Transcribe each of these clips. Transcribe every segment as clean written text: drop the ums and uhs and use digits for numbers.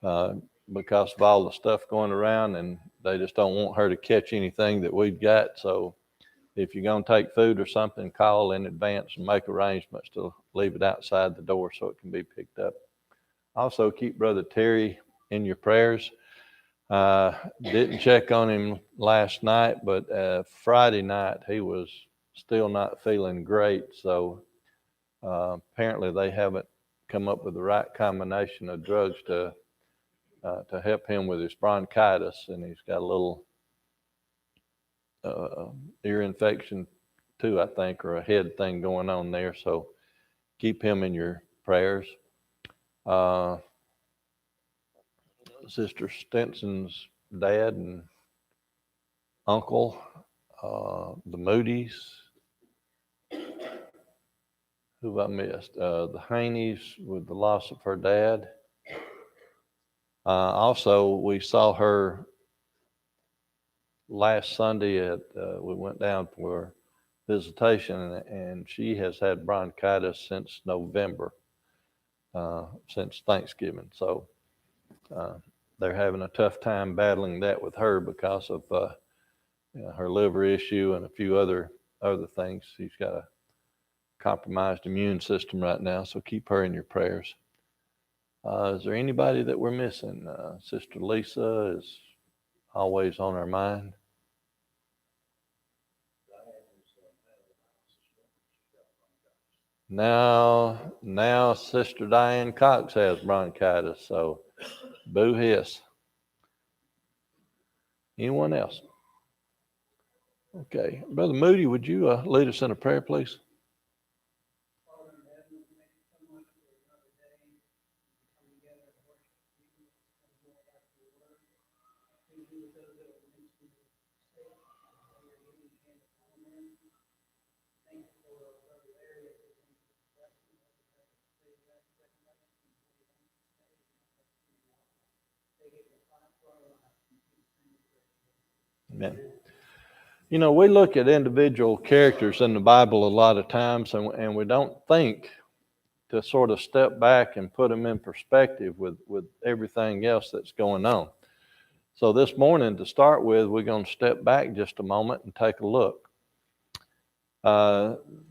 uh, because of all the stuff going around, and they just don't want her to catch anything that we've got. So if you're going to take food or something, call in advance and make arrangements to leave it outside the door so it can be picked up. Also, keep Brother Terry in your prayers. Didn't check on him last night, but Friday night he was still not feeling great. So apparently they haven't come up with the right combination of drugs to help him with his bronchitis, and he's got a little ear infection too, I think, or a head thing going on there. So keep him in your prayers. Sister Stinson's dad and uncle, the Moody's, who have I missed? The Haneys with the loss of her dad. Also, we saw her last Sunday we went down for visitation, and she has had bronchitis since November, since Thanksgiving. So they're having a tough time battling that with her because of her liver issue and a few other things. She's got a compromised immune system right now, so keep her in your prayers. Is there anybody that we're missing? Sister Lisa is always on our mind. Now Sister Diane Cox has bronchitis, so boo hiss. Anyone else? Okay. Brother Moody, would you lead us in a prayer, please? Amen. You know, we look at individual characters in the Bible a lot of times, and we don't think to sort of step back and put them in perspective with everything else that's going on. So this morning, to start with, we're going to step back just a moment and take a look.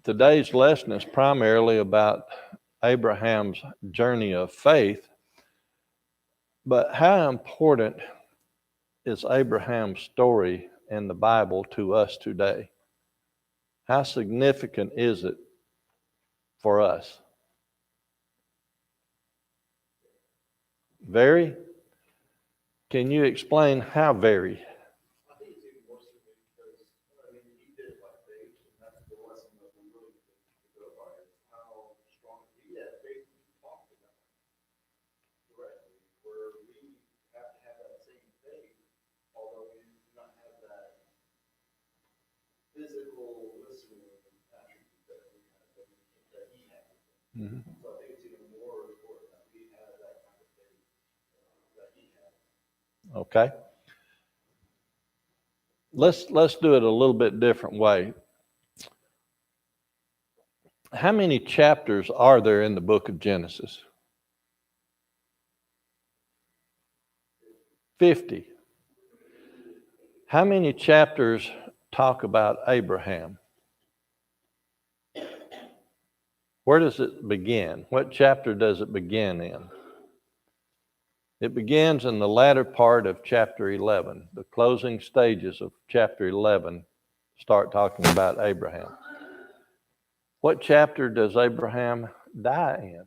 Today's lesson is primarily about Abraham's journey of faith, but how important is Abraham's story in the Bible to us today? How significant is it for us? Very? Can you explain how very? Mm-hmm. So I think it's even more important that we have that kind of faith that he had. Okay. Let's do it a little bit different way. How many chapters are there in the book of Genesis? 50. How many chapters talk about Abraham? Where does it begin? What chapter does it begin in? It begins in the latter part of chapter 11. The closing stages of chapter 11 start talking about Abraham. What chapter does Abraham die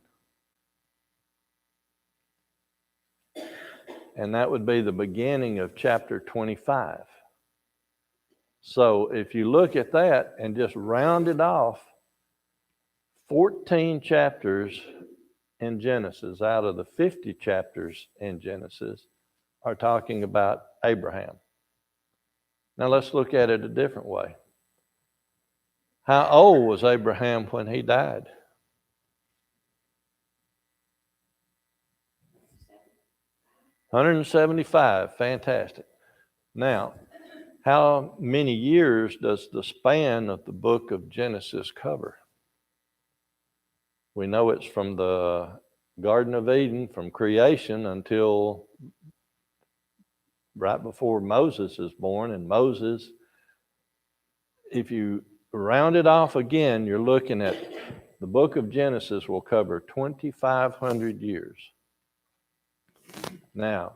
in? And that would be the beginning of chapter 25. So if you look at that and just round it off, 14 chapters in Genesis out of the 50 chapters in Genesis are talking about Abraham. Now let's look at it a different way. How old was Abraham when he died? 175. Fantastic. Now, how many years does the span of the book of Genesis cover? We know it's from the Garden of Eden from creation until right before Moses is born. And Moses, if you round it off again, you're looking at the book of Genesis will cover 2,500 years. Now,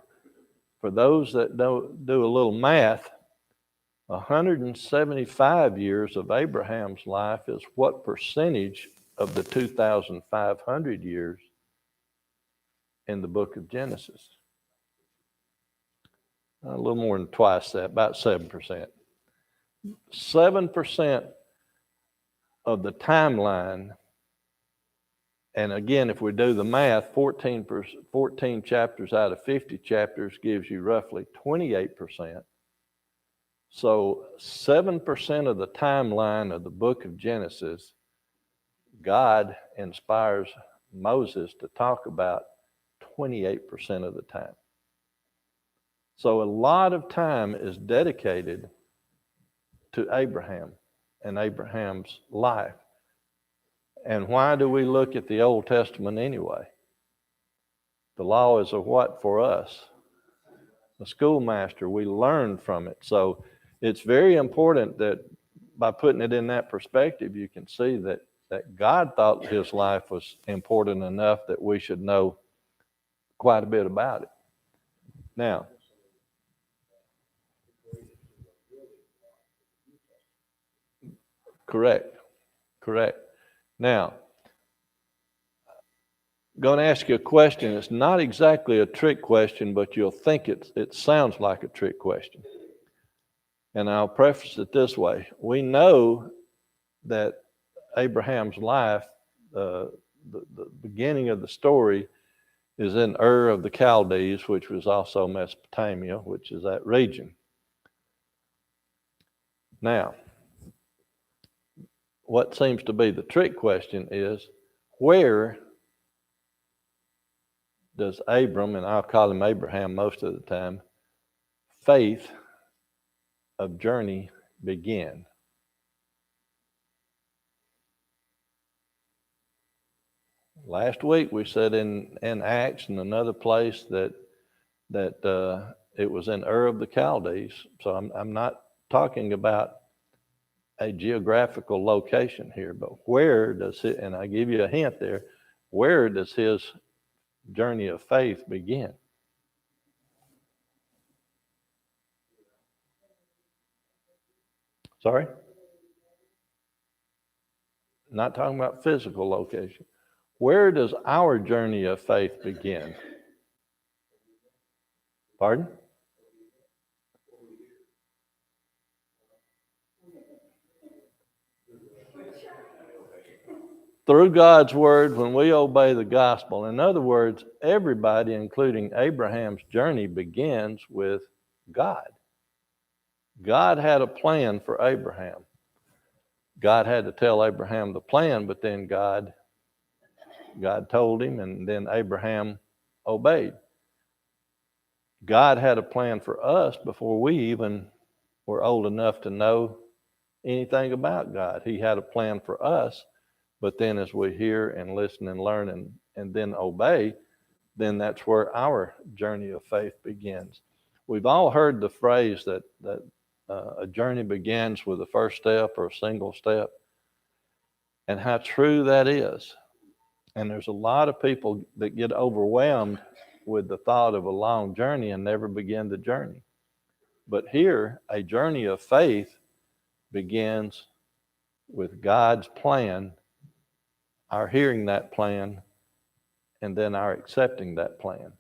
for those that don't do a little math, 175 years of Abraham's life is what percentage of the 2,500 years in the book of Genesis? A little more than twice that, about 7%. 7% of the timeline, and again, if we do the math, 14 chapters out of 50 chapters gives you roughly 28%. So 7% of the timeline of the book of Genesis, God inspires Moses to talk about 28% of the time. So a lot of time is dedicated to Abraham and Abraham's life. And why do we look at the Old Testament anyway? The law is a what for us? A schoolmaster. We learn from it. So it's very important that by putting it in that perspective, you can see that God thought his life was important enough that we should know quite a bit about it. Now, correct. Now, I'm going to ask you a question. It's not exactly a trick question, but you'll think it sounds like a trick question. And I'll preface it this way. We know that Abraham's life, the beginning of the story, is in Ur of the Chaldees, which was also Mesopotamia, which is that region. Now, what seems to be the trick question is, where does Abram, and I'll call him Abraham most of the time, faith of journey begin? Last week we said in Acts and another place that it was in Ur of the Chaldees. So I'm not talking about a geographical location here, but where does it, and I give you a hint there, where does his journey of faith begin? Sorry? Not talking about physical location. Where does our journey of faith begin? Pardon? Through God's word, when we obey the gospel. In other words, everybody, including Abraham's journey, begins with God. God had a plan for Abraham. God had to tell Abraham the plan, but then God told him, and then Abraham obeyed. God had a plan for us before we even were old enough to know anything about God. He had a plan for us, but then as we hear and listen and learn and then obey, then that's where our journey of faith begins. We've all heard the phrase that a journey begins with the first step or a single step, and how true that is. And there's a lot of people that get overwhelmed with the thought of a long journey and never begin the journey. But here, a journey of faith begins with God's plan, our hearing that plan, and then our accepting that plan.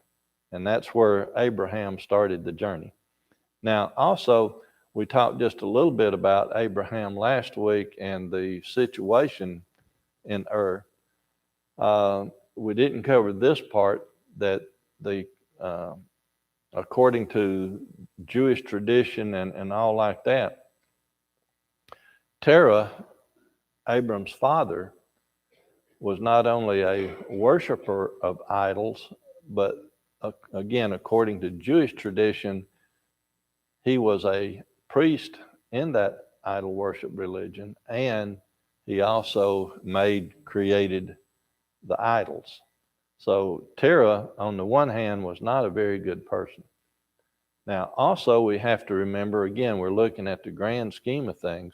And that's where Abraham started the journey. Now, also, we talked just a little bit about Abraham last week and the situation in Ur. We didn't cover this part, that according to Jewish tradition and all like that, Terah, Abram's father, was not only a worshiper of idols, but again, according to Jewish tradition, he was a priest in that idol worship religion, and he also created the idols. So Terah, on the one hand, was not a very good person. Now, also, we have to remember, again, we're looking at the grand scheme of things.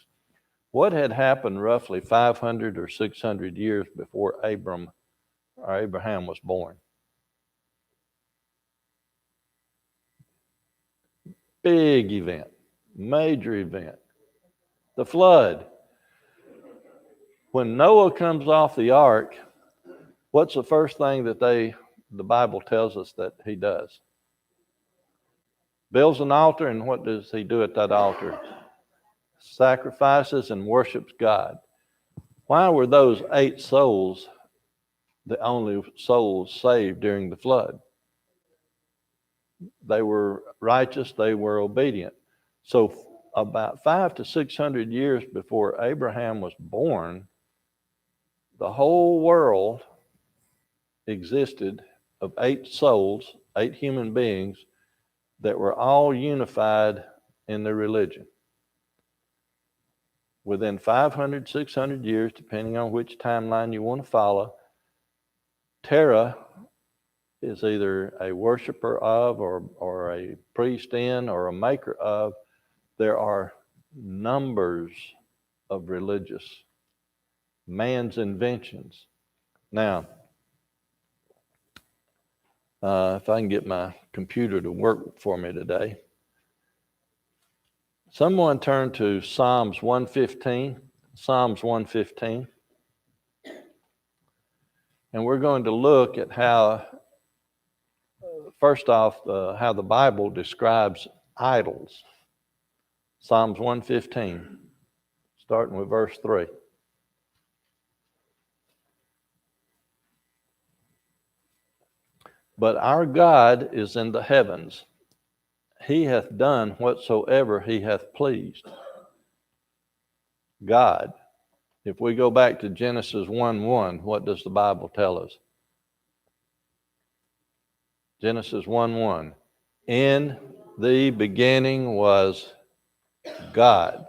What had happened roughly 500 or 600 years before Abraham was born? Big event, major event, the flood. When Noah comes off the ark, what's the first thing that the Bible tells us that he does? Builds an altar, and what does he do at that altar? Sacrifices and worships God. Why were those 8 souls the only souls saved during the flood? They were righteous, they were obedient. So about 500 to 600 years before Abraham was born, the whole world existed of 8 souls, 8 human beings that were all unified in their religion. Within 500, 600 years, depending on which timeline you want to follow, Terah is either a worshiper of or a priest in or a maker of. There are numbers of religious man's inventions. Now, if I can get my computer to work for me today, someone turn to Psalms 115. Psalms 115. And we're going to look at how, first off, how the Bible describes idols. Psalms 115, starting with verse 3. But our God is in the heavens. He hath done whatsoever he hath pleased. God. If we go back to Genesis 1:1, what does the Bible tell us? Genesis 1:1. In the beginning was God.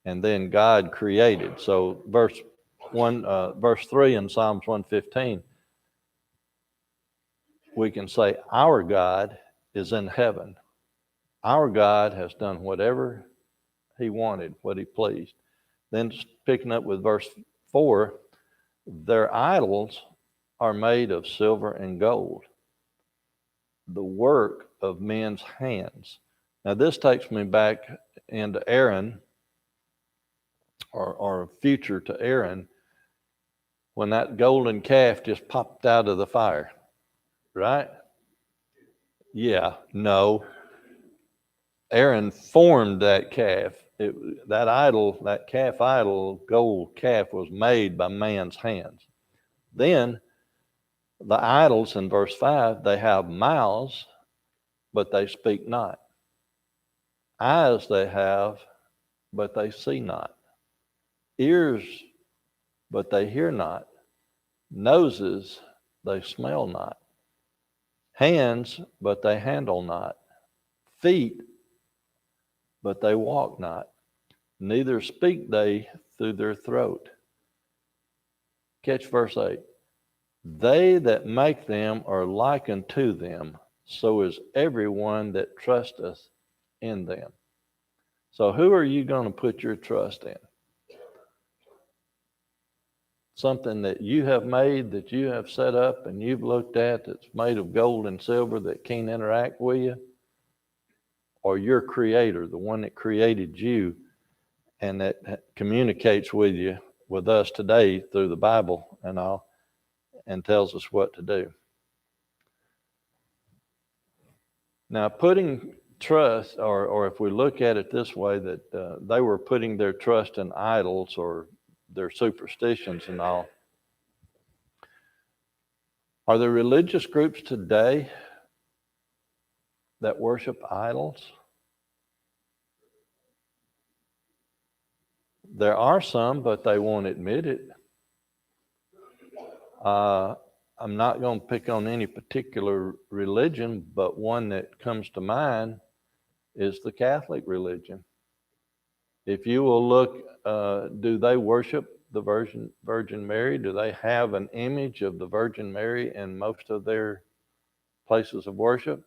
And then God created. So verse 3 in Psalms 115, we can say our God is in heaven. Our God has done whatever he wanted, what he pleased. Then picking up with verse 4, their idols are made of silver and gold, the work of men's hands. Now this takes me back into Aaron, or future to Aaron, when that golden calf just popped out of the fire, right? Yeah, no. Aaron formed that calf. That calf idol, gold calf, was made by man's hands. Then the idols in verse 5, they have mouths, but they speak not. Eyes they have, but they see not. Ears, but they hear not. Noses, they smell not. Hands, but they handle not. Feet, but they walk not. Neither speak they through their throat. Catch verse 8. They that make them are like unto them, so is everyone that trusteth in them. So who are you going to put your trust in? Something that you have made, that you have set up and you've looked at, that's made of gold and silver, that can't interact with you? Or your creator, the one that created you and that communicates with you, with us today through the Bible and all, and tells us what to do. Now, putting trust, or if we look at it this way, that they were putting their trust in idols or their superstitions and all. Are there religious groups today that worship idols? There are some, but they won't admit it. I'm not going to pick on any particular religion, but one that comes to mind is the Catholic religion. If you will look, do they worship the Virgin Mary? Do they have an image of the Virgin Mary in most of their places of worship?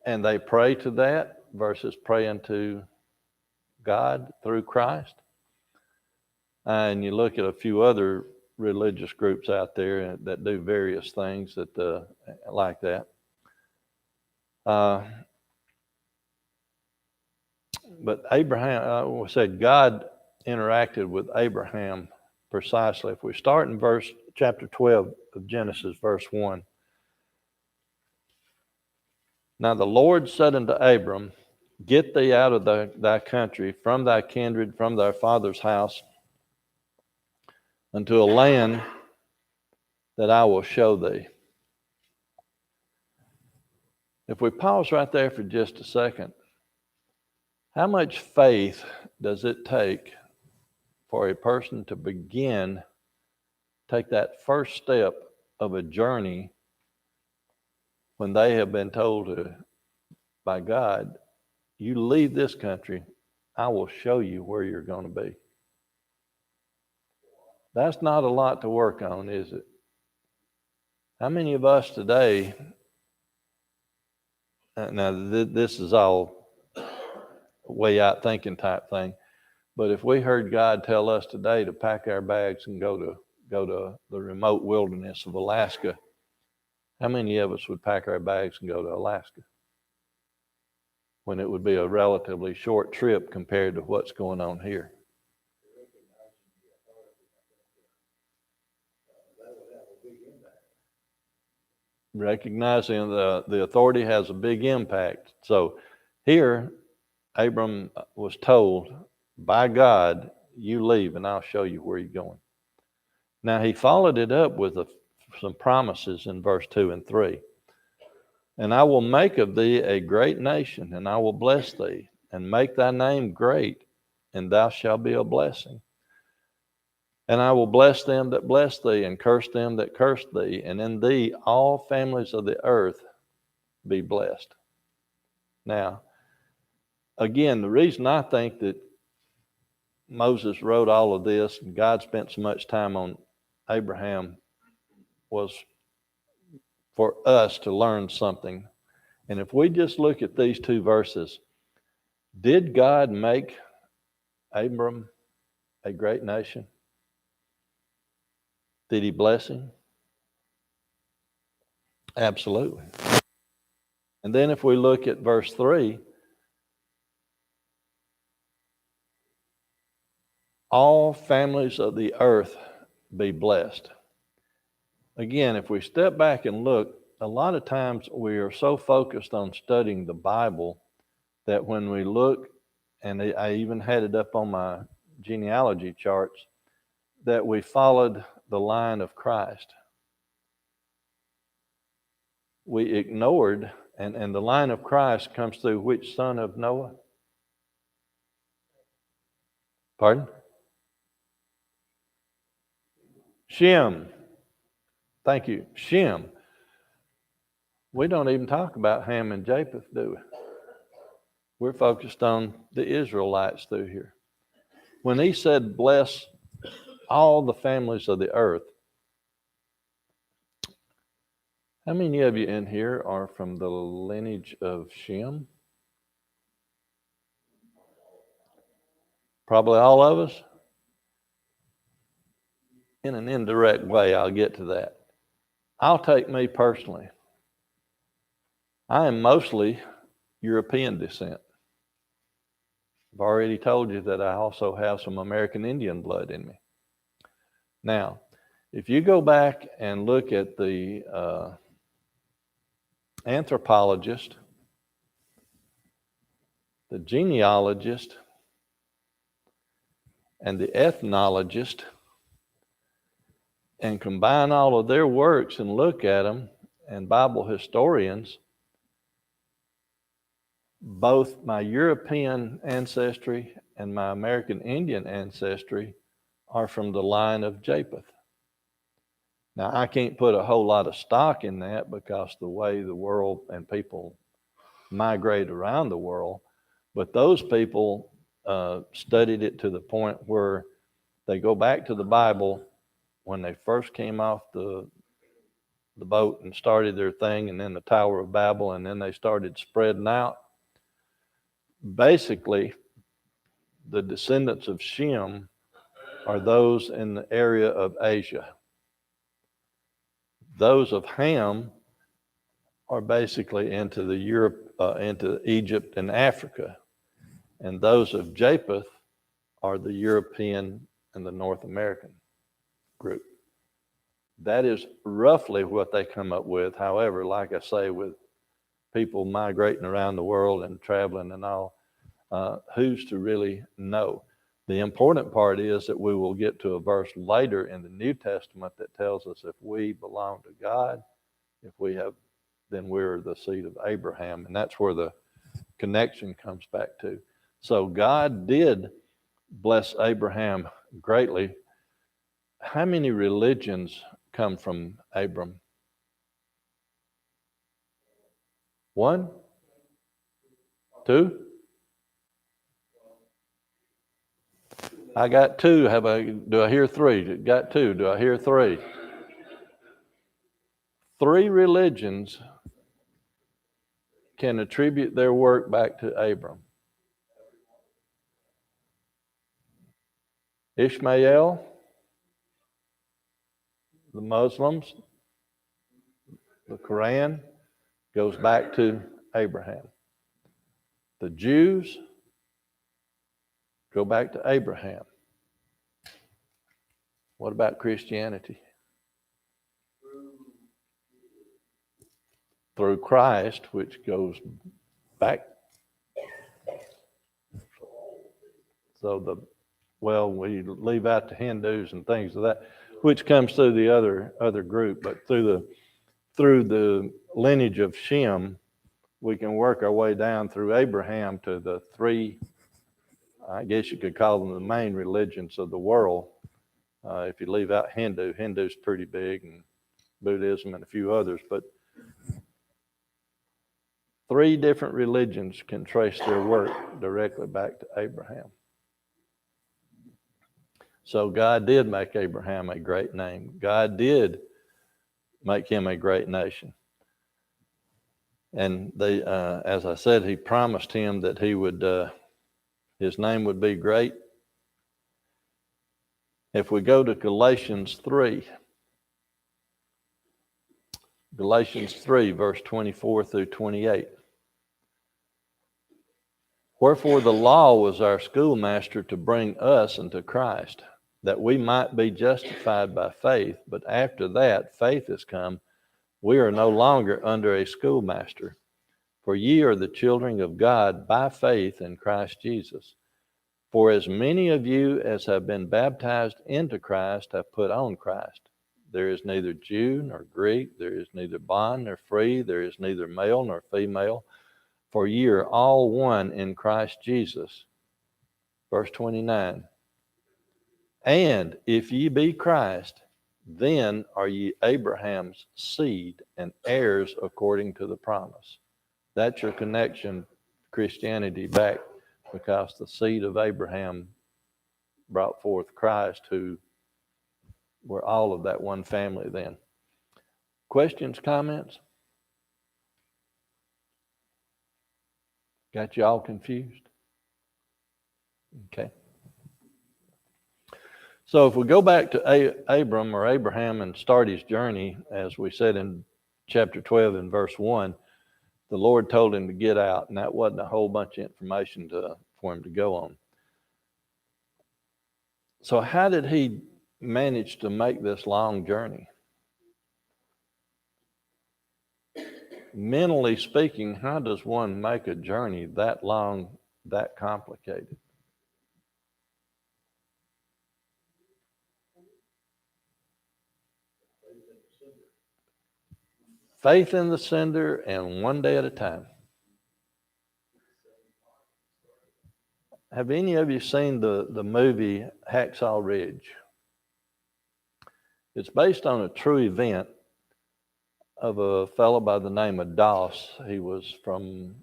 And they pray to that versus praying to God through Christ. And you look at a few other religious groups out there that do various things that like that. But Abraham, we said God interacted with Abraham precisely. If we start in chapter 12 of Genesis, verse 1. Now the Lord said unto Abram, Get thee out of thy country, from thy kindred, from thy father's house, unto a land that I will show thee. If we pause right there for just a second, how much faith does it take for a person to take that first step of a journey when they have been told by God, you leave this country, I will show you where you're going to be. That's not a lot to work on, is it? How many of us today, now this is all way out thinking type thing, but if we heard God tell us today to pack our bags and go to the remote wilderness of Alaska, how many of us would pack our bags and go to Alaska? When it would be a relatively short trip compared to what's going on here. Recognizing the authority has a big impact. So here, Abram was told by God, you leave and I'll show you where you're going. Now he followed it up with some promises in verse 2 and 3. And I will make of thee a great nation, and I will bless thee, and make thy name great, and thou shalt be a blessing. And I will bless them that bless thee, and curse them that curse thee, and in thee all families of the earth be blessed. Now, again, the reason I think that Moses wrote all of this, and God spent so much time on Abraham, was for us to learn something. And if we just look at these two verses, did God make Abram a great nation? Did he bless him? Absolutely. And then if we look at verse 3, all families of the earth be blessed. Again, if we step back and look, a lot of times we are so focused on studying the Bible that when we look, and I even had it up on my genealogy charts, that we followed the line of Christ. We ignored, and the line of Christ comes through which son of Noah? Pardon? Shem. Thank you. Shem. We don't even talk about Ham and Japheth, do we? We're focused on the Israelites through here. When he said, bless all the families of the earth, how many of you in here are from the lineage of Shem? Probably all of us. In an indirect way, I'll get to that. I'll take me personally. I am mostly European descent. I've already told you that I also have some American Indian blood in me. Now, if you go back and look at the anthropologist, the genealogist, and the ethnologist, and combine all of their works and look at them, and Bible historians, both my European ancestry and my American Indian ancestry are from the line of Japheth. Now, I can't put a whole lot of stock in that because the way the world and people migrate around the world, but those people studied it to the point where They go back to the Bible when they first came off the boat and started their thing, and then the Tower of Babel, and then they started spreading out. Basically, the descendants of Shem are those in the area of Asia. Those of Ham are basically into the into Egypt and Africa, and those of Japheth are the European and the North American group. That is roughly what they come up with. However, like I say, with people migrating around the world and traveling and all, who's to really know? The important part is that we will get to a verse later in the New Testament that tells us if we belong to God, if we have, then we're the seed of Abraham. And that's where the connection comes back to. So God did bless Abraham greatly. How many religions come from Abram? One? Two? I got two. Do I hear three? Got two. Do I hear three? Three religions can attribute their work back to Abram. Ishmael, the Muslims, the Quran goes back to Abraham. The Jews go back to Abraham. What about Christianity? Through Christ, which goes back. So we leave out the Hindus and things of that, which comes through the other group, but through the lineage of Shem, we can work our way down through Abraham to the three, I guess you could call them the main religions of the world. If you leave out Hindu's pretty big, and Buddhism and a few others, but three different religions can trace their work directly back to Abraham. So God did make Abraham a great name. God did make him a great nation. And as I said, he promised him that he would, his name would be great. If we go to Galatians 3, verse 24 through 28. Wherefore the law was our schoolmaster to bring us unto Christ, that we might be justified by faith. But after that faith is come, we are no longer under a schoolmaster. For ye are the children of God by faith in Christ Jesus. For as many of you as have been baptized into Christ have put on Christ. There is neither Jew nor Greek, there is neither bond nor free, there is neither male nor female, for ye are all one in Christ Jesus. Verse 29. And if ye be Christ, then are ye Abraham's seed and heirs according to the promise. That's your connection, Christianity, back, because the seed of Abraham brought forth Christ, who were all of that one family then. Questions, comments? Got you all confused? Okay. So if we go back to Abram or Abraham and start his journey, as we said in chapter 12 and verse 1, the Lord told him to get out, and that wasn't a whole bunch of information for him to go on. So how did he manage to make this long journey? Mentally speaking, how does one make a journey that long, that complicated? Faith in the sender and one day at a time. Have any of you seen the movie Hacksaw Ridge? It's based on a true event of a fellow by the name of Doss. He was from,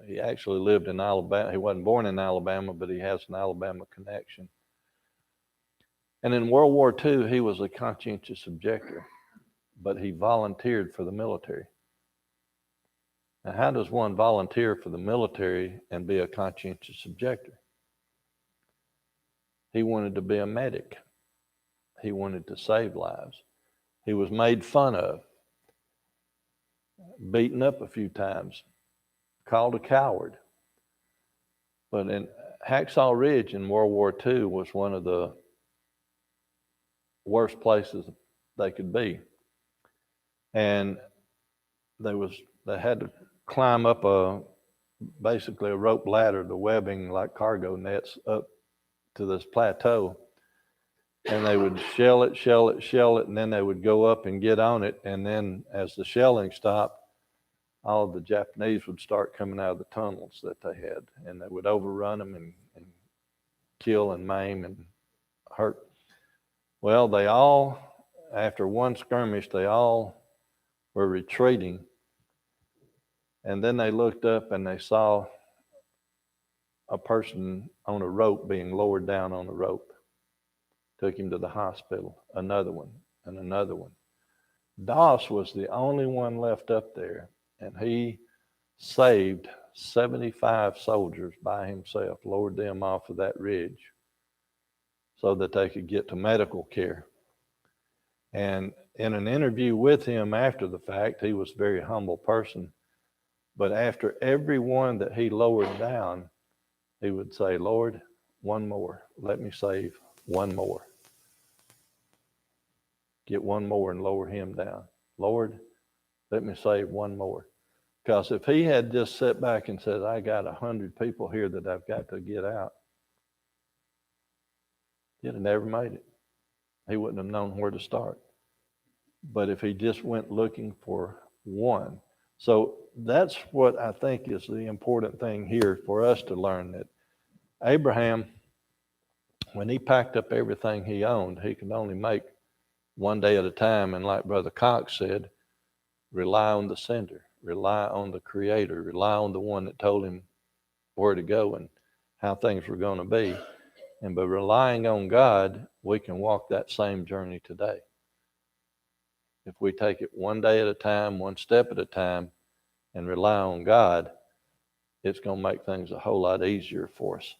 he actually lived in Alabama. He wasn't born in Alabama, but he has an Alabama connection. And in World War II, he was a conscientious objector, but he volunteered for the military. Now, how does one volunteer for the military and be a conscientious objector? He wanted to be a medic. He wanted to save lives. He was made fun of, beaten up a few times, called a coward. But in Hacksaw Ridge in World War II was one of the worst places they could be. And they had to climb up basically a rope ladder, the webbing like cargo nets up to this plateau. And they would shell it, and then they would go up and get on it. And then as the shelling stopped, all of the Japanese would start coming out of the tunnels that they had, and they would overrun them and kill and maim and hurt. Well, they all, after one skirmish, they all were retreating. And then they looked up and they saw a person on a rope being lowered down on a rope. Took him to the hospital, another one, and another one. Doss was the only one left up there, and he saved 75 soldiers by himself, lowered them off of that ridge so that they could get to medical care. And in an interview with him after the fact, he was a very humble person, but after every one that he lowered down, he would say, "Lord, one more, let me save one more. Get one more and lower him down. Lord, let me save one more." Because if he had just sat back and said, "I got 100 people here that I've got to get out," he'd have never made it. He wouldn't have known where to start. But if he just went looking for one. So that's what I think is the important thing here for us to learn, that Abraham, when he packed up everything he owned, he could only make one day at a time. And like Brother Cox said, rely on the sender, rely on the creator, rely on the one that told him where to go and how things were going to be. And by relying on God, we can walk that same journey today. If we take it one day at a time, one step at a time, and rely on God, it's going to make things a whole lot easier for us.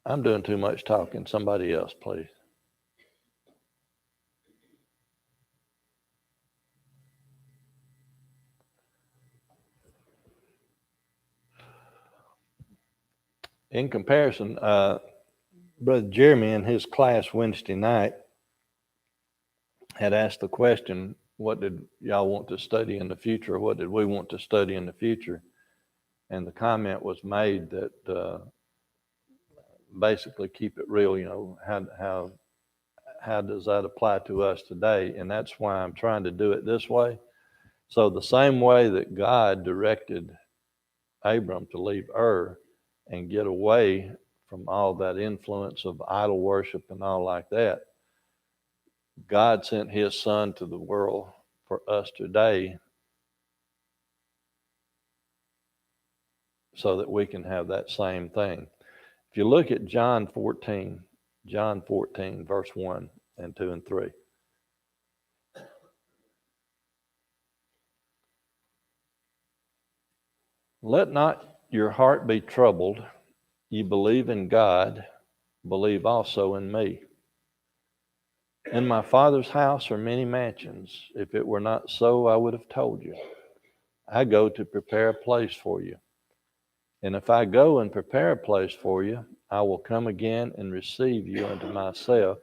I'm doing too much talking. Somebody else, please. In comparison, Brother Jeremy in his class Wednesday night had asked the question, what did y'all want to study in the future? Or what did we want to study in the future? And the comment was made that basically keep it real, how does that apply to us today? And that's why I'm trying to do it this way. So the same way that God directed Abram to leave Ur and get away from all that influence of idol worship and all like that, God sent his son to the world for us today so that we can have that same thing. If you look at John 14, verse 1 and 2 and 3. Let not your heart be troubled. You believe in God, believe also in me. In my Father's house are many mansions. If it were not so, I would have told you. I go to prepare a place for you. And if I go and prepare a place for you, I will come again and receive you unto myself,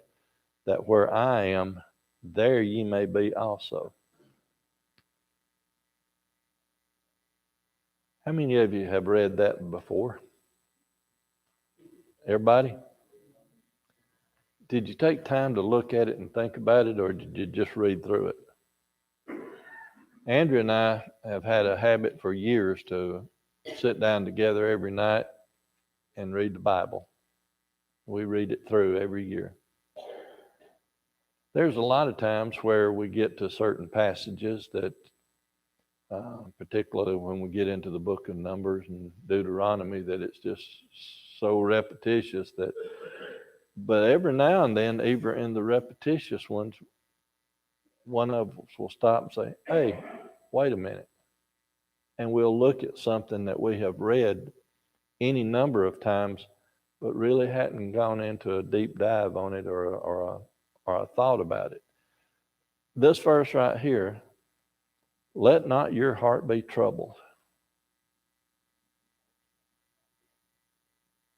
that where I am, there ye may be also. How many of you have read that before? Everybody? Did you take time to look at it and think about it, or did you just read through it? Andrew and I have had a habit for years to sit down together every night and read the Bible. We read it through every year. There's a lot of times where we get to certain passages that, particularly when we get into the book of Numbers and Deuteronomy, that it's just so repetitious that But every now and then, even in the repetitious ones, one of us will stop and say, hey, wait a minute. And we'll look at something that we have read any number of times, but really hadn't gone into a deep dive on it or a thought about it. This verse right here, let not your heart be troubled.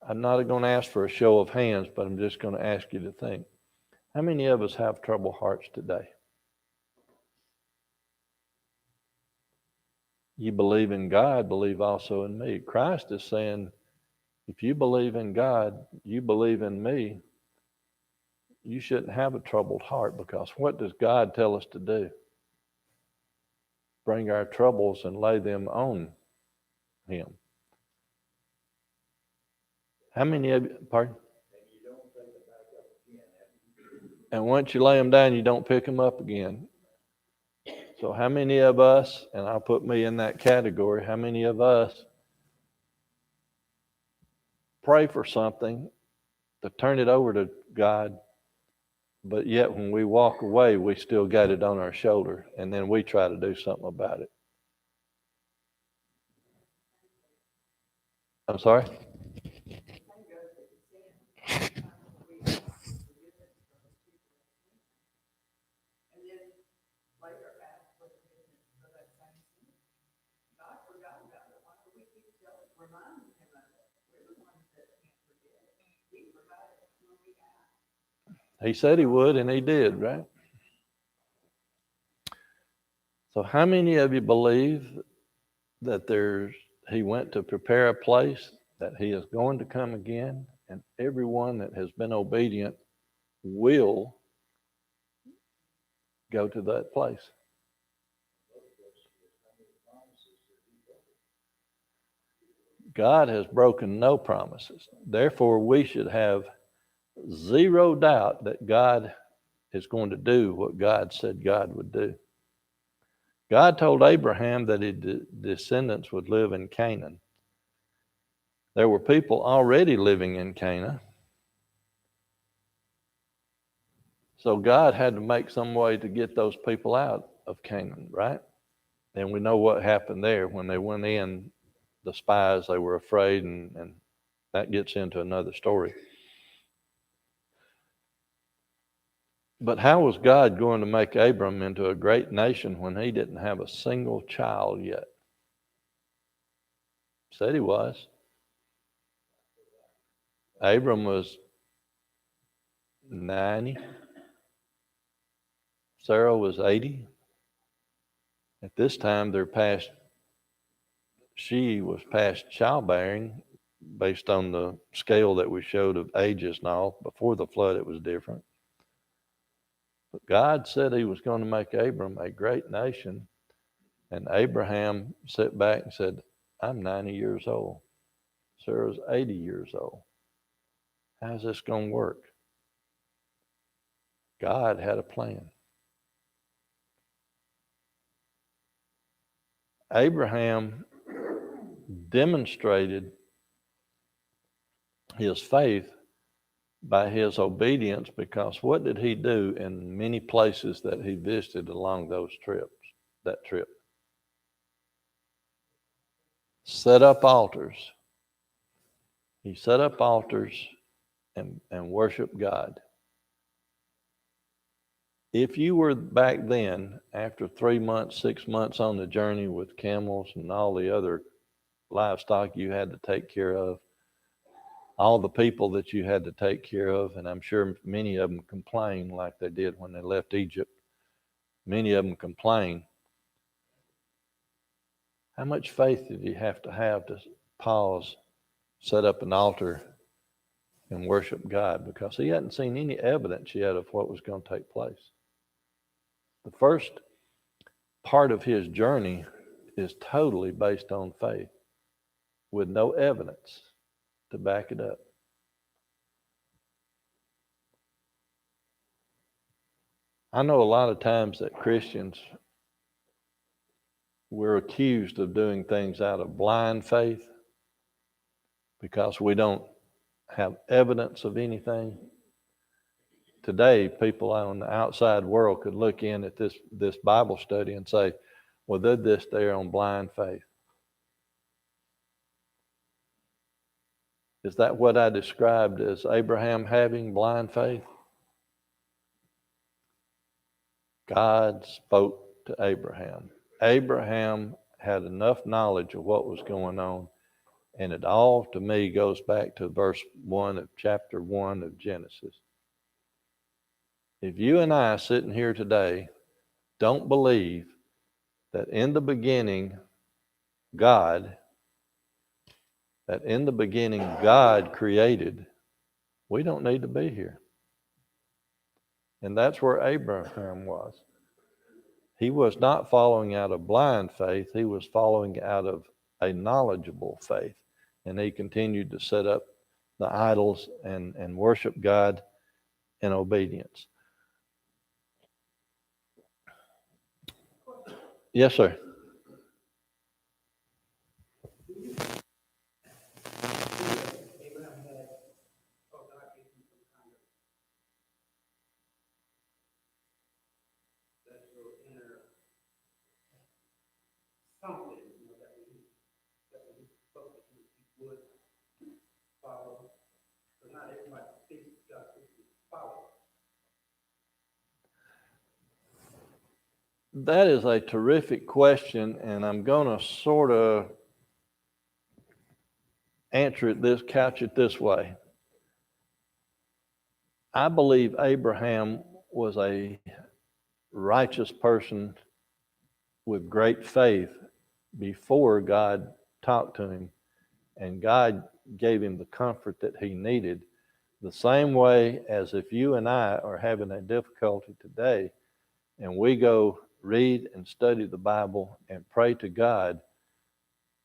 I'm not going to ask for a show of hands, but I'm just going to ask you to think. How many of us have troubled hearts today? You believe in God, believe also in me. Christ is saying, if you believe in God, you believe in me, you shouldn't have a troubled heart, because what does God tell us to do? Bring our troubles and lay them on him. How many of you, pardon? And once you lay them down, you don't pick them up again. So how many of us, and I'll put me in that category, how many of us pray for something to turn it over to God, but yet when we walk away, we still got it on our shoulder, and then we try to do something about it? I'm sorry? He said he would, and he did, right? So how many of you believe that he went to prepare a place, that he is going to come again, and everyone that has been obedient will go to that place? God has broken no promises. Therefore, we should have zero doubt that God is going to do what God said God would do. God told Abraham that his descendants would live in Canaan. There were people already living in Canaan. So God had to make some way to get those people out of Canaan, right? And we know what happened there. When they went in, the spies, they were afraid, and that gets into another story. But how was God going to make Abram into a great nation when he didn't have a single child yet? Said he was. Abram was 90. Sarah was 80. At this time, she was past childbearing, based on the scale that we showed of ages and all. Before the flood, it was different. But God said he was going to make Abram a great nation. And Abraham sat back and said, I'm 90 years old. Sarah's 80 years old. How's this going to work? God had a plan. Abraham demonstrated his faith by his obedience, because what did he do in many places that he visited along that trip? Set up altars. He set up altars and worshiped God. If you were back then, after 3 months, 6 months on the journey with camels and all the other livestock you had to take care of, all the people that you had to take care of, and I'm sure many of them complained like they did when they left Egypt. Many of them complained. How much faith did you have to pause, set up an altar, and worship God? Because he hadn't seen any evidence yet of what was going to take place. The first part of his journey is totally based on faith, with no evidence to back it up. I know a lot of times that Christians, we're accused of doing things out of blind faith because we don't have evidence of anything. today people on the outside world could look in at this Bible study and say, well, they're this there on blind faith. Is that what I described as Abraham having blind faith? God spoke to Abraham. Abraham had enough knowledge of what was going on, and it all, to me, goes back to verse 1 of chapter 1 of Genesis. If you and I sitting here today don't believe that in the beginning God created, we don't need to be here. And that's where Abraham was. He was not following out of blind faith. He was following out of a knowledgeable faith. And he continued to set up the idols and worship God in obedience. Yes, sir. That is a terrific question, and I'm going to sort of couch it this way. I believe Abraham was a righteous person with great faith before God talked to him, and God gave him the comfort that he needed. The same way as if you and I are having a difficulty today, and we go read and study the Bible and pray to God,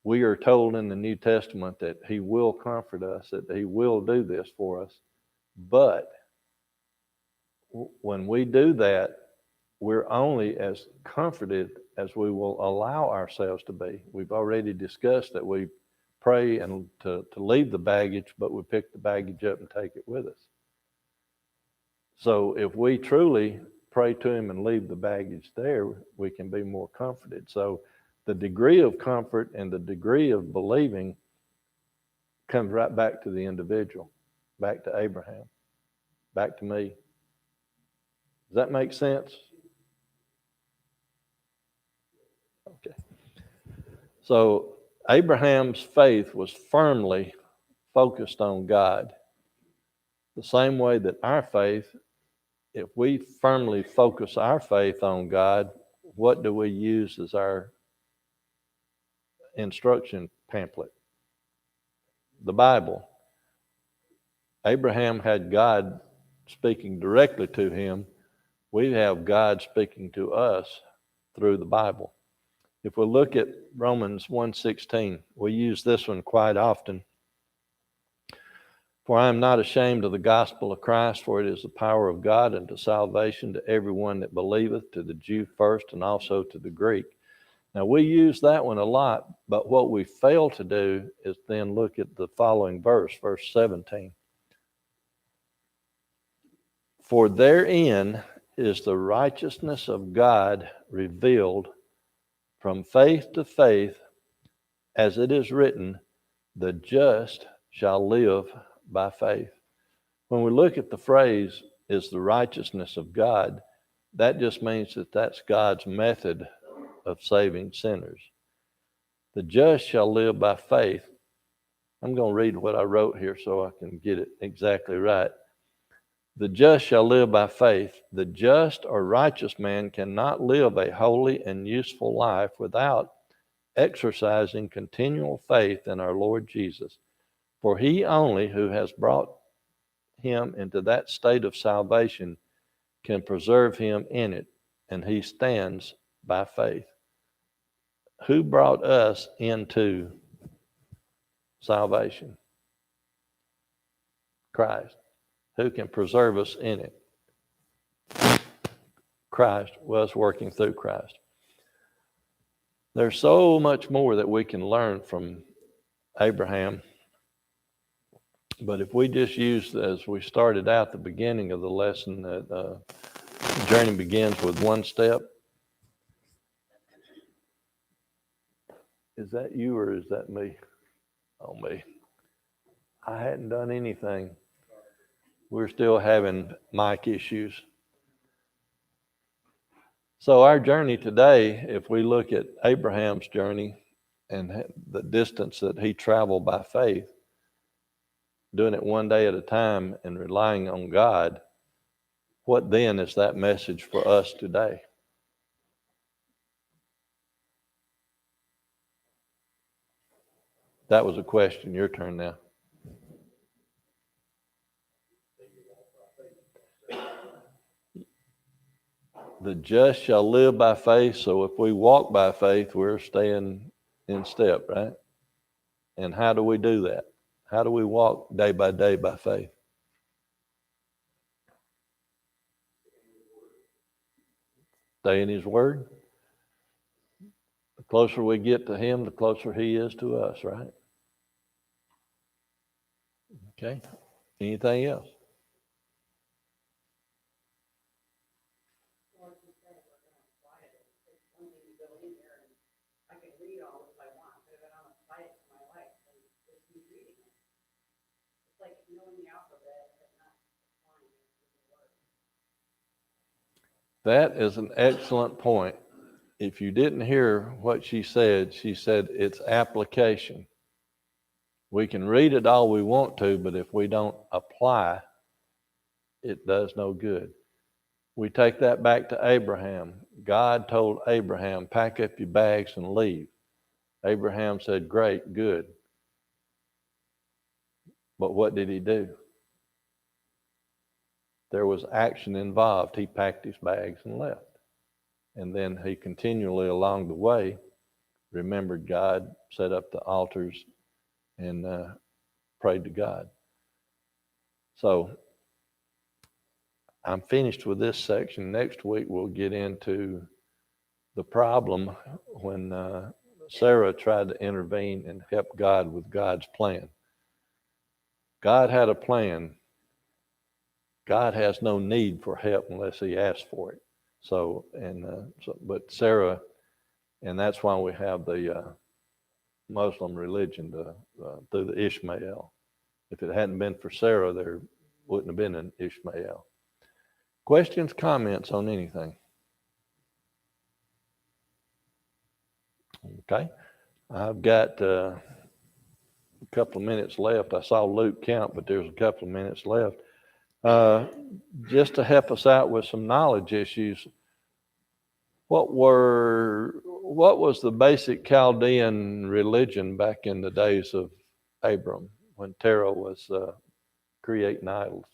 we are told in the New Testament that he will comfort us, that he will do this for us. But when we do that, we're only as comforted as we will allow ourselves to be. We've already discussed that we pray and to leave the baggage, but we pick the baggage up and take it with us. So if we truly pray to him and leave the baggage there, we can be more comforted. So the degree of comfort and the degree of believing comes right back to the individual, back to Abraham, back to me. Does that make sense? Okay. So Abraham's faith was firmly focused on God. The same way that our faith, if we firmly focus our faith on God, what do we use as our instruction pamphlet? The Bible. Abraham had God speaking directly to him. We have God speaking to us through the Bible. If we look at Romans 1:16, we use this one quite often. For I am not ashamed of the gospel of Christ, for it is the power of God unto salvation to everyone that believeth, to the Jew first and also to the Greek. Now we use that one a lot, but what we fail to do is then look at the following verse 17. For therein is the righteousness of God revealed from faith to faith, as it is written, the just shall live by faith. When we look at the phrase, is the righteousness of God, that just means that that's God's method of saving sinners. The just shall live by faith. I'm going to read what I wrote here so I can get it exactly right. The just shall live by faith. The just or righteous man cannot live a holy and useful life without exercising continual faith in our Lord Jesus. For he only who has brought him into that state of salvation can preserve him in it, and he stands by faith. Who brought us into salvation? Christ. Who can preserve us in it? Christ was working through Christ. There's so much more that we can learn from Abraham. But if we just use, as we started out the beginning of the lesson, that the journey begins with one step. Is that you or is that me? Oh, me. I hadn't done anything. We're still having mic issues. So our journey today, if we look at Abraham's journey and the distance that he traveled by faith, doing it one day at a time and relying on God, what then is that message for us today? That was a question. Your turn now. The just shall live by faith. So if we walk by faith, we're staying in step, right? And how do we do that? How do we walk day by faith? Stay in his word. The closer we get to him, the closer he is to us, right? Okay. Anything else? That is an excellent point. If you didn't hear what she said it's application. We can read it all we want to, but if we don't apply, it does no good. We take that back to Abraham. God told Abraham, pack up your bags and leave. Abraham said, great, good. But what did he do? There was action involved. He packed his bags and left. And then he continually along the way remembered God, set up the altars, and prayed to God. So I'm finished with this section. Next week we'll get into the problem when Sarah tried to intervene and help God with God's plan. God had a plan. God has no need for help unless he asks for it. But Sarah, and that's why we have the Muslim religion through the Ishmael. If it hadn't been for Sarah, there wouldn't have been an Ishmael. Questions, comments on anything? Okay. I've got a couple of minutes left. I saw Luke count, but there's a couple of minutes left. Just to help us out with some knowledge issues, what was the basic Chaldean religion back in the days of Abram when Terah was creating idols?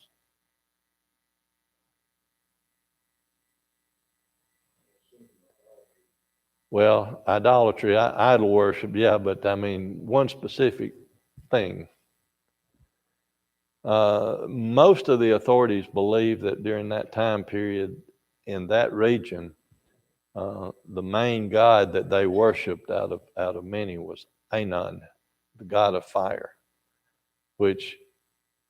Well, idolatry, idol worship, yeah, but I mean one specific thing. Most of the authorities believe that during that time period in that region, the main god that they worshipped out of many was Anon, the god of fire, which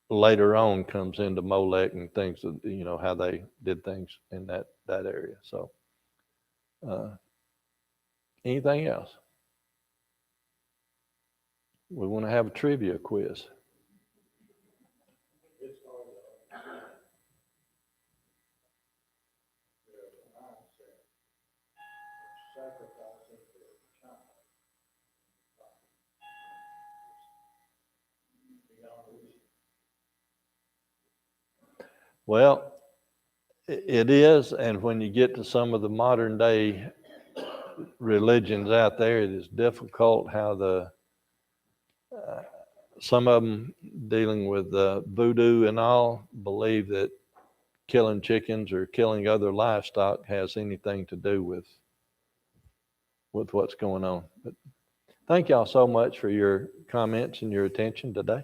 later on comes into Molech and things, how they did things in that area. So anything else? We want to have a trivia quiz. Well, it is, and when you get to some of the modern day religions out there, it is difficult how some of them dealing with voodoo and all believe that killing chickens or killing other livestock has anything to do with what's going on. But thank y'all so much for your comments and your attention today.